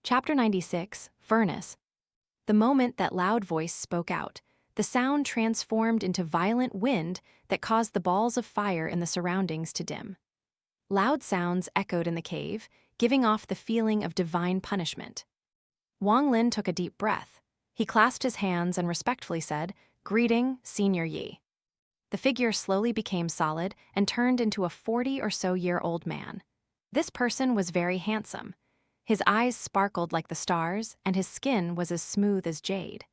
Chapter 96, Furnace. The moment that loud voice spoke out, the sound transformed into violent wind that caused the balls of fire in the surroundings to dim. Loud sounds echoed in the cave, giving off the feeling of divine punishment. Wang Lin took a deep breath. He clasped his hands and respectfully said, "Greeting, Senior Yi." The figure slowly became solid and turned into a 40-or-so-year-old man. This person was very handsome. His eyes sparkled like the stars, and his skin was as smooth as jade.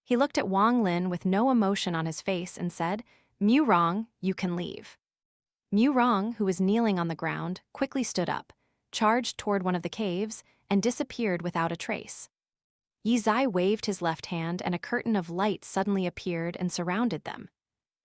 He looked at Wang Lin with no emotion on his face and said, "Mu Rong, you can leave." Mu Rong, who was kneeling on the ground, quickly stood up, charged toward one of the caves, and disappeared without a trace. Yi Zai waved his left hand and a curtain of light suddenly appeared and surrounded them.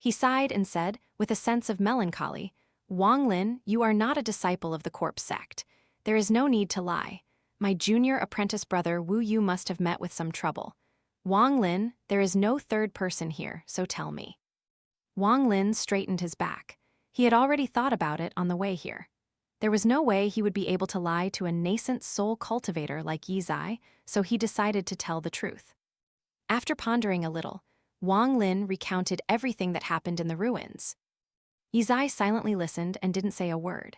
He sighed and said, with a sense of melancholy, "Wang Lin, you are not a disciple of the corpse sect. There is no need to lie. My junior apprentice brother Wu Yu must have met with some trouble. Wang Lin, there is no third person here, so tell me." Wang Lin straightened his back. He had already thought about it on the way here. There was no way he would be able to lie to a nascent soul cultivator like Yi Zai, so he decided to tell the truth. After pondering a little, Wang Lin recounted everything that happened in the ruins. Yi Zai silently listened and didn't say a word.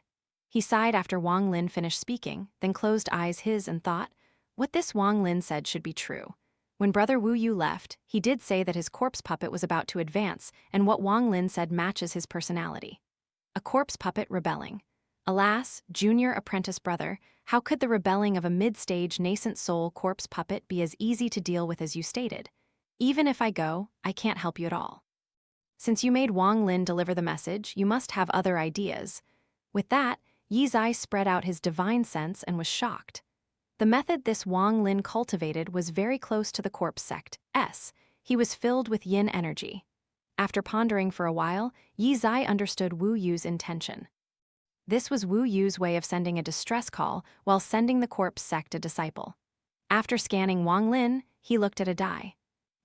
He sighed after Wang Lin finished speaking, then closed eyes his and thought, what this Wang Lin said should be true. When Brother Wu Yu left, he did say that his corpse puppet was about to advance, and what Wang Lin said matches his personality. A corpse puppet rebelling. Alas, junior apprentice brother, how could the rebelling of a mid-stage nascent soul corpse puppet be as easy to deal with as you stated? Even if I go, I can't help you at all. Since you made Wang Lin deliver the message, you must have other ideas. With that, Yi Zai spread out his divine sense and was shocked. The method this Wang Lin cultivated was very close to the corpse sect's. He was filled with yin energy. After pondering for a while, Yi Zai understood Wu Yu's intention. This was Wu Yu's way of sending a distress call while sending the corpse sect a disciple. After scanning Wang Lin, he looked at a die.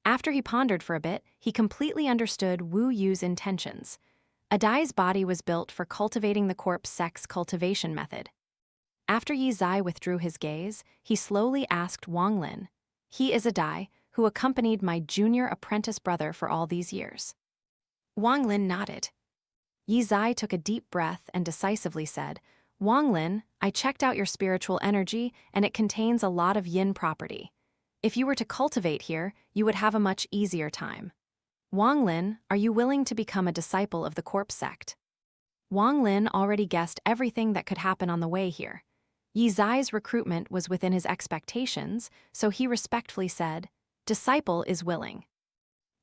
After he pondered for a bit, he completely understood Wu Yu's intentions. Adai's body was built for cultivating the corpse sect's cultivation method. After Yi Zai withdrew his gaze, he slowly asked Wang Lin, "He is Adai, who accompanied my junior apprentice brother for all these years." Wang Lin nodded. Yi Zai took a deep breath and decisively said, "Wang Lin, I checked out your spiritual energy, and it contains a lot of yin property. If you were to cultivate here, you would have a much easier time. Wang Lin, are you willing to become a disciple of the corpse sect?" Wang Lin already guessed everything that could happen on the way here. Yi Zai's recruitment was within his expectations, so he respectfully said, "Disciple is willing."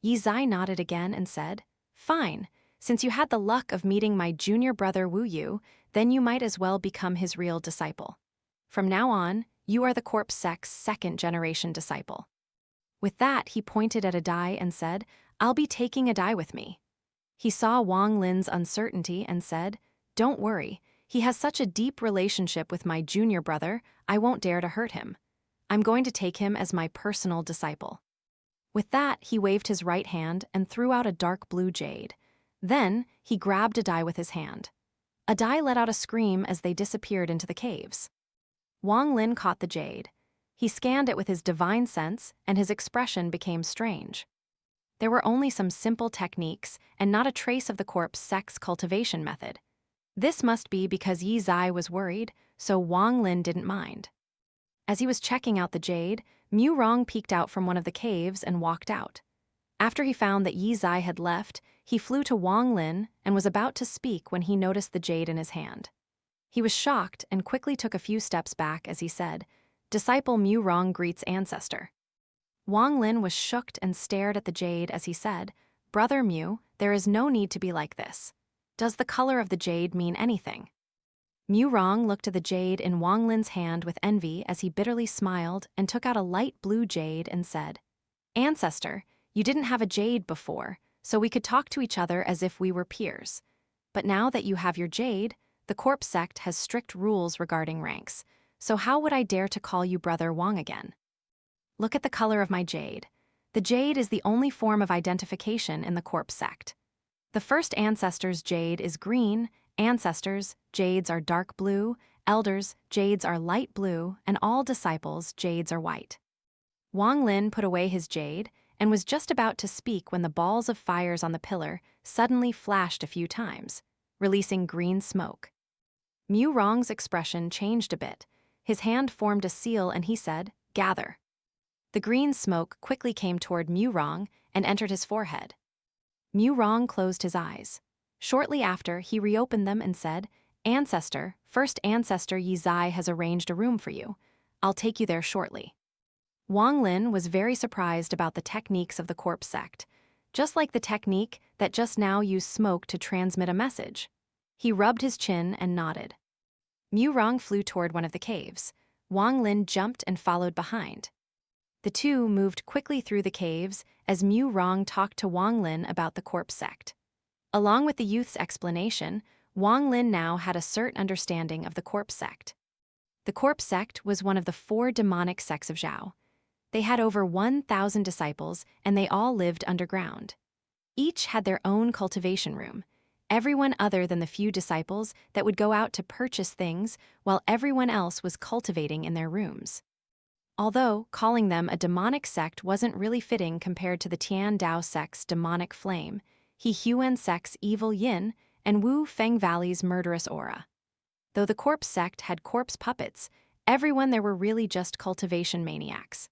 Yi Zai nodded again and said, "Fine. Since you had the luck of meeting my junior brother Wu Yu, then you might as well become his real disciple. From now on, you are the corpse sect's second-generation disciple." With that, he pointed at Adai and said, "I'll be taking Adai with me." He saw Wang Lin's uncertainty and said, "Don't worry, he has such a deep relationship with my junior brother, I won't dare to hurt him. I'm going to take him as my personal disciple." With that, he waved his right hand and threw out a dark blue jade. Then, he grabbed Adai with his hand. Adai let out a scream as they disappeared into the caves. Wang Lin caught the jade. He scanned it with his divine sense, and his expression became strange. There were only some simple techniques, and not a trace of the corpse sect's cultivation method. This must be because Yi Zai was worried, so Wang Lin didn't mind. As he was checking out the jade, Mu Rong peeked out from one of the caves and walked out. After he found that Yi Zai had left, he flew to Wang Lin and was about to speak when he noticed the jade in his hand. He was shocked and quickly took a few steps back as he said, "Disciple Mu Rong greets ancestor." Wang Lin was shocked and stared at the jade as he said, "Brother Mu, there is no need to be like this. Does the color of the jade mean anything?" Mu Rong looked at the jade in Wang Lin's hand with envy as he bitterly smiled and took out a light blue jade and said, "Ancestor, you didn't have a jade before, so we could talk to each other as if we were peers. But now that you have your jade, the corpse sect has strict rules regarding ranks, so how would I dare to call you Brother Wang again? Look at the color of my jade. The jade is the only form of identification in the corpse sect. The first ancestor's jade is green, ancestors' jades are dark blue, Elders, jades are light blue, and all disciples, jades are white. Wang Lin put away his jade and was just about to speak when the balls of fires on the pillar suddenly flashed a few times, releasing green smoke. Mu Rong's expression changed a bit. His hand formed a seal and he said, "Gather." The green smoke quickly came toward Mu Rong and entered his forehead. Mu Rong closed his eyes. Shortly after, he reopened them and said, "Ancestor, first ancestor Yi Zai has arranged a room for you. I'll take you there shortly." Wang Lin was very surprised about the techniques of the corpse sect, just like the technique that just now used smoke to transmit a message. He rubbed his chin and nodded. Mu Rong flew toward one of the caves. Wang Lin jumped and followed behind. The two moved quickly through the caves as Mu Rong talked to Wang Lin about the corpse sect. Along with the youth's explanation, Wang Lin now had a certain understanding of the corpse sect. The corpse sect was one of the 4 demonic sects of Zhao. They had over 1,000 disciples, and they all lived underground. Each had their own cultivation room. Everyone other than the few disciples that would go out to purchase things while everyone else was cultivating in their rooms. Although calling them a demonic sect wasn't really fitting compared to the Tian Dao sect's demonic flame, He Huan sect's evil yin, and Wu Feng Valley's murderous aura. Though the corpse sect had corpse puppets, everyone there were really just cultivation maniacs.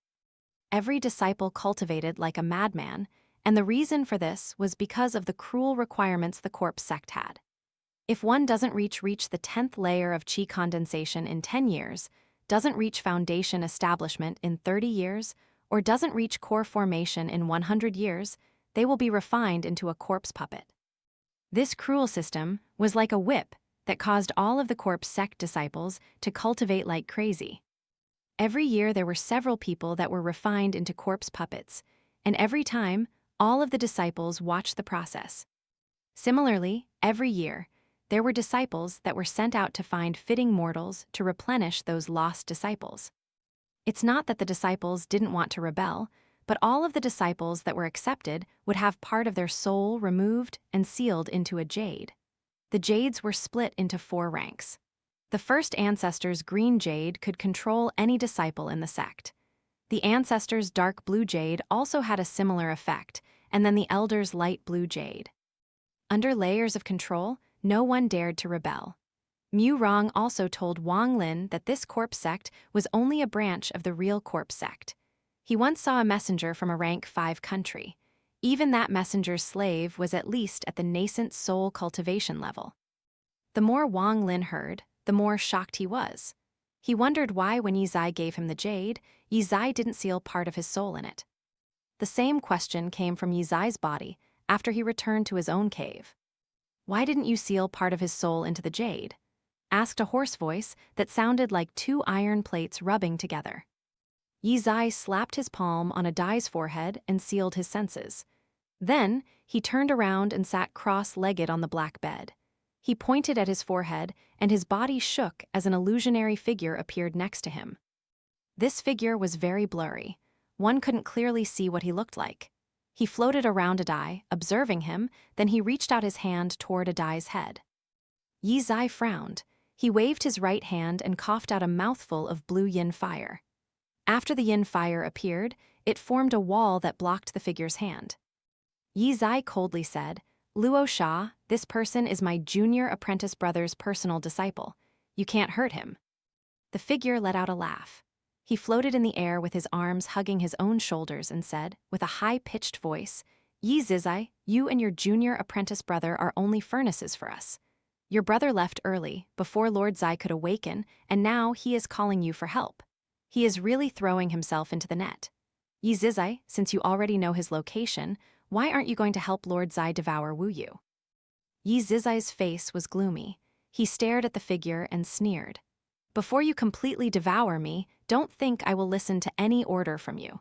Every disciple cultivated like a madman, and the reason for this was because of the cruel requirements the corpse sect had. If one doesn't reach the 10th layer of qi condensation in 10 years, doesn't reach foundation establishment in 30 years, or doesn't reach core formation in 100 years, they will be refined into a corpse puppet. This cruel system was like a whip that caused all of the corpse sect disciples to cultivate like crazy. Every year there were several people that were refined into corpse puppets, and every time, all of the disciples watched the process. Similarly, every year, there were disciples that were sent out to find fitting mortals to replenish those lost disciples. It's not that the disciples didn't want to rebel, but all of the disciples that were accepted would have part of their soul removed and sealed into a jade. The jades were split into 4 ranks. The first ancestor's green jade could control any disciple in the sect. The ancestor's dark blue jade also had a similar effect, and then the elder's light blue jade. Under layers of control, no one dared to rebel. Mu Rong also told Wang Lin that this corpse sect was only a branch of the real corpse sect. He once saw a messenger from a rank 5 country. Even that messenger's slave was at least at the nascent soul cultivation level. The more Wang Lin heard, the more shocked he was. He wondered why when Yi Zai gave him the jade, Yi Zai didn't seal part of his soul in it. The same question came from Yi Zai's body after he returned to his own cave. "Why didn't you seal part of his soul into the jade?" asked a hoarse voice that sounded like 2 iron plates rubbing together. Yi Zai slapped his palm on a Dai's forehead and sealed his senses. Then, he turned around and sat cross-legged on the black bed. He pointed at his forehead, and his body shook as an illusionary figure appeared next to him. This figure was very blurry. One couldn't clearly see what he looked like. He floated around a Dai, observing him, then he reached out his hand toward a Dai's head. Yi Zai frowned. He waved his right hand and coughed out a mouthful of blue yin fire. After the yin fire appeared, it formed a wall that blocked the figure's hand. Yi Zai coldly said, "Luo Sha, this person is my junior apprentice brother's personal disciple. You can't hurt him." The figure let out a laugh. He floated in the air with his arms hugging his own shoulders and said, with a high-pitched voice, "Yi Zizai, you and your junior apprentice brother are only furnaces for us. Your brother left early, before Lord Zai could awaken, and now he is calling you for help. He is really throwing himself into the net. Yi Zizai, since you already know his location, why aren't you going to help Lord Zai devour Wu Yu?" Yi Zizai's face was gloomy. He stared at the figure and sneered. "Before you completely devour me, don't think I will listen to any order from you.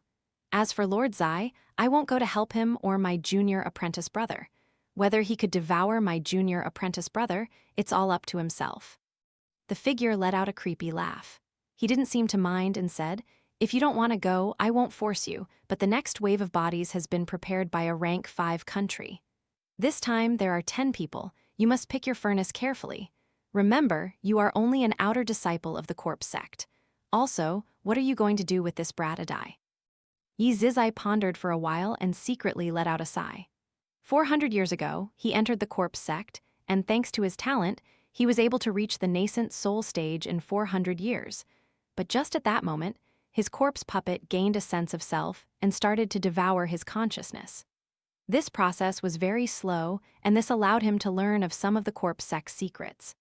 As for Lord Zai, I won't go to help him or my junior apprentice brother. Whether he could devour my junior apprentice brother, it's all up to himself." The figure let out a creepy laugh. He didn't seem to mind and said, "If you don't want to go, I won't force you, but the next wave of bodies has been prepared by a rank 5 country. This time there are 10 people. You must pick your furnace carefully. Remember, you are only an outer disciple of the corpse sect. Also, what are you going to do with this brat Adai? Yi Zizai pondered for a while and secretly let out a sigh. 400 years ago, he entered the corpse sect, and thanks to his talent, he was able to reach the nascent soul stage in 400 years. But just at that moment, his corpse puppet gained a sense of self and started to devour his consciousness. This process was very slow, and this allowed him to learn of some of the corpse sect's secrets.